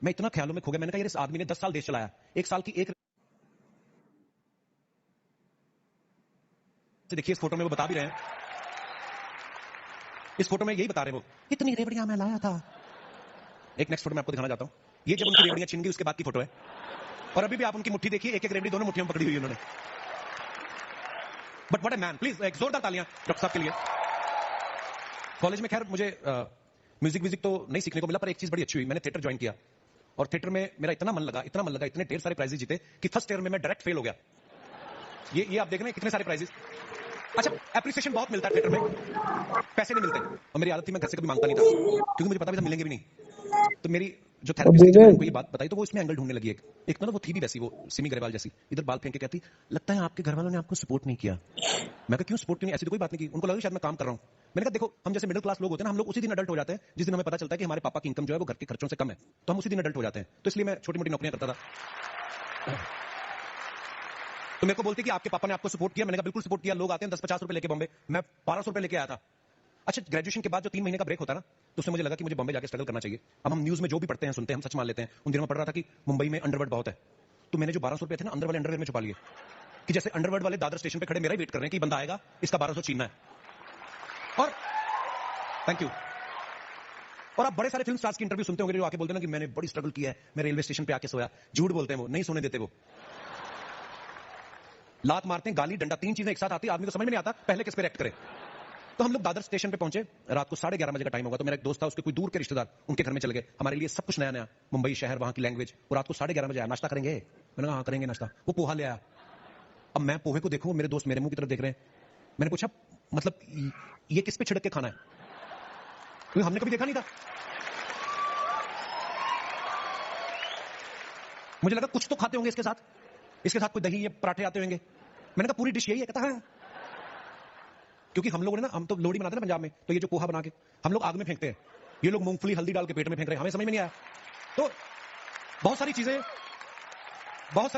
मैं इतना ख्यालों में खो गया, मैंने कहा यार इस आदमी ने 10 साल देश चलाया, 1 साल की एक देखिए इस फोटो में वो बता भी रहे हैं, इस फोटो में यही बता रहे हैं वो, इतनी रेवड़ियां मैं लाया था। एक नेक्स्ट फोटो मैं आपको दिखाना चाहता हूं, ये जब उनकी रेवड़ियां छिन गई उसके बाद की फोटो है, और अभी भी आप उनकी मुट्ठी देखिए, एक एक रेवड़ी दोनों मुट्ठियों में पकड़ी हुई उन्होंने। But what a man, please एक जोरदार तालियां डॉक्टर साहब के लिए। कॉलेज में खैर मुझे म्यूजिक तो नहीं सीखने को मिला, पर एक चीज बड़ी अच्छी हुई, मैंने थिएटर ज्वाइन किया और थिएटर में मेरा इतना मन लगा, इतने ढेर सारे प्राइजेस जीते कि फर्स्ट ईयर में मैं डायरेक्ट फेल हो गया। ये आप देख रहे हैं कितने सारे प्राइजेस। अच्छा, एप्रिसिएशन बहुत मिलता है थिएटर में, पैसे नहीं मिलते, और मेरी आदत थी मैं घर से कभी मांगता नहीं था, क्योंकि मुझे पता भी था मिलेंगे भी नहीं। तो मेरी जो थेरेपिस्ट थी, मैंने उनको ये बात बताई तो वो इसमें एंगल ढूंढने लगी। एक ना वो थी भी वैसी, वो सिमी ग्रेवाल जैसी, इधर बाल फेंक के कहती, लगता है आपके घर वालों ने आपको सपोर्ट नहीं किया। मैं कहा क्यों सपोर्ट क्यों नहीं, ऐसी तो कोई बात नहीं की, उनको लगा शायद मैं काम कर रहा हूं। मैंने कहा देखो, हम जैसे मिडिल क्लास लोग होते हैं ना, हम लोग उसी दिन अडल्ट हो जाते हैं जिस दिन हमें पता चलता है कि हमारे पापा की इनकम जो है वो घर के खर्चों से कम है, तो हम उसी दिन अडल्ट हो जाते हैं। तो इसलिए मैं छोटी मोटी नौकरियां करता था। तो मेरे को बोलती कि आपके पापा ने आपको सपोर्ट किया। मैंने कहा बिल्कुल सपोर्ट किया, लोग आते हैं 10-50 रुपए लेके बॉम्बे, मैं 1200 रुपए लेके आया था। अच्छा, ग्रेजुएशन के बाद जो 3 महीने का ब्रेक होता है ना, तो उससे मुझे लगा कि मुझे बॉम्बे जाके स्ट्रगल करना चाहिए। अब हम न्यूज में जो भी पढ़ते हैं सुनते हैं, हम सच मान लेते हैं। उन दिनों में पढ़ रहा था कि मुंबई में अंडरवर्ल्ड बहुत है, तो मैंने जो 1200 रुपए थे ना, अंदर वाले अंडरवेयर में छुपा लिए, कि जैसे अंडरवर्ल्ड वाले दादर स्टेशन पे खड़े मेरा ही वेट कर रहे हैं कि बंदा आएगा, इसका 1200 छीनना है। और थैंक यू। और आप बड़े सारे फिल्म स्टार्स की इंटरव्यू सुनते होंगे जो आके बोलते हैं ना कि मैंने बड़ी स्ट्रगल किया है, मैं रेलवे स्टेशन पे आके सोया। झूठ बोलते हैं वो, नहीं सोने देते वो, लात मारते हैं, गाली डंडा, 3 चीजें एक साथ आती है, आदमी को समझ में नहीं आता पहले किस पे रिएक्ट करे। तो हम लोग दादर स्टेशन पे पहुंचे, रात को 11:30 बजे का टाइम होगा। तो मेरा एक दोस्त था, उसके कोई दूर के रिश्तेदार उनके घर में चले गए। हमारे लिए सब कुछ नया नया, मुंबई शहर, वहां की लैंग्वेज। और रात को 11:30 बजे आया, नाश्ता करेंगे? मैंने कहा हाँ करेंगे नाश्ता। वो पोहा ले आया। अब मैं पोहे को देखूं, मेरे दोस्त मेरे मुंह की तरफ देख रहे हैं। मैंने पूछा मतलब ये किस पे छिड़क के खाना है, क्योंकि हमने कभी देखा नहीं था। मुझे लगा कुछ तो खाते होंगे इसके साथ, इसके साथ कोई दही या पराठे आते होंगे। मैंने कहा पूरी डिश यही है? कहता है क्योंकि हम लोगों ने ना, हम तो लोहड़ी बनाते हैं पंजाब में, तो ये जो पोहा बना के हम लोग आग में फेंकते हैं, ये लोग मूंगफली हल्दी डाल के पेट में फेंक रहे हैं, हमें समझ में नहीं आया। तो बहुत सारी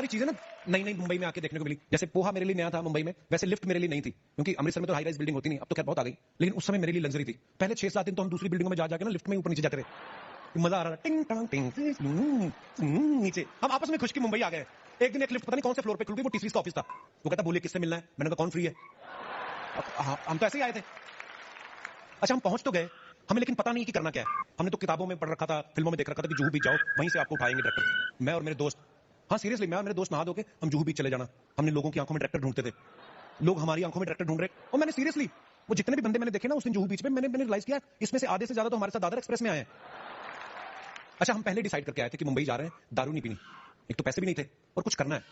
चीजें ना नई नई मुंबई में आके देखने को मिली। जैसे पोहा मेरे लिए नया था मुंबई में, वैसे लिफ्ट मेरे लिए नहीं थी, क्योंकि अमृतसर में तो हाई राइज बिल्डिंग होती नहीं, अब तो खैर बहुत आ गई, लेकिन उस समय मेरे लिए लग्जरी थी। पहले 6-7 दिन तो हम दूसरी बिल्डिंगों में जाके ना लिफ्ट में ऊपर नीचे जाते थे, मजा आ रहा था, टिंग टांग टिंग नीचे। हम आपस में खुश की मुंबई आ गए। एक दिन एक लिफ्ट पता नहीं कौन से फ्लोर पे खुल गई, वो टीसीएस का ऑफिस था। वो कहता बोलिए किससे मिलना है? मैंने कहा कौन फ्री है? हम तो ऐसे ही आए थे। अच्छा, हम पहुंच तो गए, हमें लेकिन पता नहीं कि करना क्या है। हमने तो किताबों में पढ़ रखा था, फिल्मों में देख रखा था कि जुहू बीच जाओ, वहीं से आपको उठाएंगे डायरेक्टर। मैं और मेरे दोस्त, हाँ सीरियसली, मैं और मेरे दोस्त नहा धो के हम जुहू बीच चले जाना। हमने लोगों की आंखों में डायरेक्टर ढूंढते थे, लोग हमारी आंखों में डायरेक्टर ढूंढ रहे। और मैंने सीरियसली वो जितने भी बंदे मैंने देखे ना उस दिन जुहू बीच में, मैंने रियलाइज किया इसमें से आधे से ज्यादा तो हमारे साथ दादर एक्सप्रेस में आए हैं। अच्छा, हम पहले डिसाइड करके आए थे कि मुंबई जा रहे हैं, दारू नहीं पीनी, एक तो पैसे भी नहीं थे और कुछ करना है।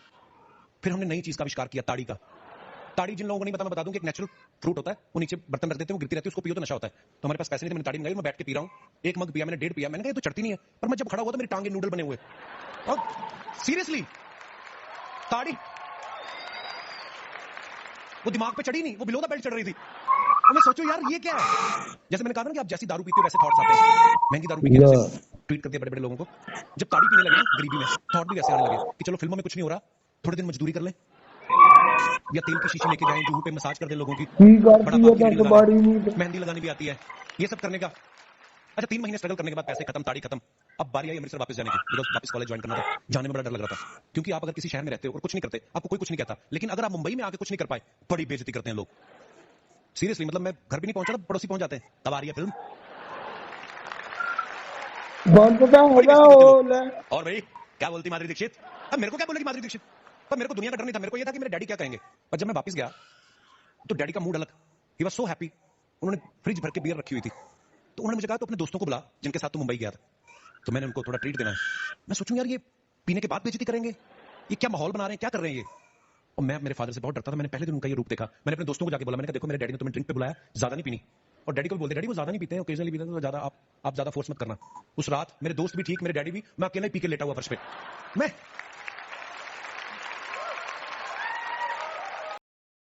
फिर हमने नई चीज का आविष्कार किया, ताड़ी का। ताड़ी जिन लोगों को नहीं पता मैं बता दूं कि एक नेचुरल फ्रूट होता है, वो नीचे बर्तन रख देते हैं, वो गिरती रहती है, उसको पियो तो नशा होता है। तो हमारे पास पैसे नहीं थे, मैंने ताड़ी मंगाई, मैं बैठ के पी रहा हूं। एक मग पिया मैंने, 1.5 पिया, मैंने कहा ये तो चढ़ती नहीं है। पर मैं जब खड़ा हुआ तो मेरी टांगे नूडल बने हुए। और सीरियसली ताड़ी वो दिमाग पे चढ़ी नहीं, वो बिलो द बेल्ट चढ़ रही थी। तो मैं सोचो यार ये क्या है। जैसे मैंने कहा ना कि आप जैसी दारू पीते हो वैसे थॉट्स आते हैं। महंगी दारू पी के जैसे ट्वीट करते हैं बड़े बड़े लोगों को, जब ताड़ी पीने लगे ना गरीबी में, थॉट भी वैसे आने लगे कि चलो फिल्मों में कुछ नहीं हो रहा, थोड़े दिन मजदूरी कर लें, या तेल की शीशी लेके जाएं जुहू पे, मसाज कर दें लोगों की, बड़ा पाप की रेडी लगा लें, मेहंदी लगानी भी आती है, ये सब करने का। अच्छा, 3 महीने स्ट्रगल करने के बाद पैसे खत्म, ताड़ी खत्म। अब बारी आई अमृतसर वापस जाने की, बिकॉज वापस कॉलेज ज्वाइन करना था। जाने में बड़ा डर लग रहा था, क्योंकि आप अगर किसी शहर में रहते हो और कुछ नहीं करते, आपको कोई कुछ नहीं कहता, लेकिन अगर आप मुंबई में आके कुछ नहीं कर पाए, बड़ी बेइज्जती करते हैं लोग। सीरियसली, मतलब मैं घर भी नहीं पहुंचा था, पड़ोसी पहुंच जाते हैं, तब आ रही है फिल्म, और भाई क्या बोलती माधुरी दीक्षित। अब मेरे को क्या बोलेगी माधुरी दीक्षित, पर मेरे को दुनिया का डर नहीं था, मेरे को यह था कि मेरे डैडी क्या कहेंगे। पर जब मैं वापस गया तो डैडी का मूड अलग, ही वाज सो हैप्पी। उन्होंने फ्रिज भर के बियर रखी हुई थी, तो उन्होंने मुझे कहा तो अपने दोस्तों को बुला जिनके साथ तू मुंबई गया था, तो मैंने उनको थोड़ा ट्रीट देना है। मैं सोचूं यार ये पीने के बाद बेइज्जती करेंगे, ये क्या माहौल बना रहे हैं, क्या कर रहे हैं ये। और मैं मेरे फादर से बहुत डरता था, मैंने पहले दिन उनका ये रूप देखा। मैंने अपने दोस्तों को जाके बोला, मैंने कहा देखो मेरे डैडी ने तुम्हें ड्रिंक पे बुलाया, ज्यादा नहीं पीनी। और डैडी को भी बोलते, डैडी वो ज्यादा नहीं पीते हैं, ओकेजनली पीते हैं, तो ज्यादा आप ज्यादा फोर्स मत करना। उस रात मेरे दोस्त भी ठीक, मेरे डैडी भी, मैं अकेले पी के लेटा हुआ फर्श पे। मैं